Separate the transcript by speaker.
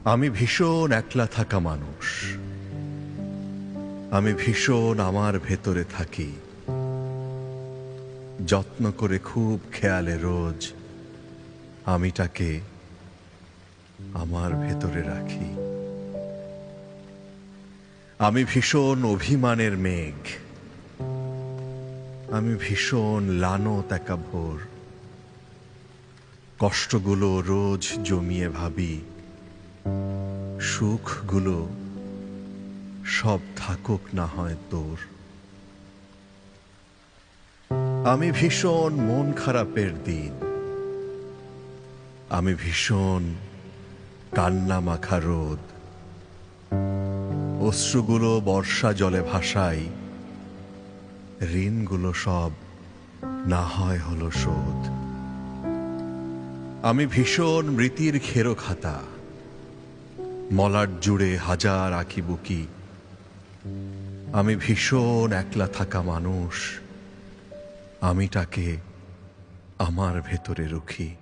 Speaker 1: আমি ভীষণ একলা থাকা মানুষ। আমি ভীষণ আমার ভেতরে থাকি, যত্ন করে খুব খেয়ালে রোজ আমিটাকে আমার ভেতরে রাখি। আমি ভীষণ অভিমানের মেঘ, আমি ভীষণ লানত একা ভোর। কষ্টগুলো রোজ জমিয়ে ভাবি, সুখগুলো সব থাকুক না হয় তোর। আমি ভীষণ মন খারাপের দিন, আমি ভীষণ কান্না মাখা রোদ। অশ্রুগুলো বর্ষা জলে ভাসাই, ঋণগুলো সব না হয় হলো শোধ। আমি ভীষণ মৃতির ঘেরো খাতা, মলাট জুড়ে হাজার আঁকি বুকি। আমি ভীষণ একলা থাকা মানুষ, আমিটাকে আমার ভেতরে রুখি।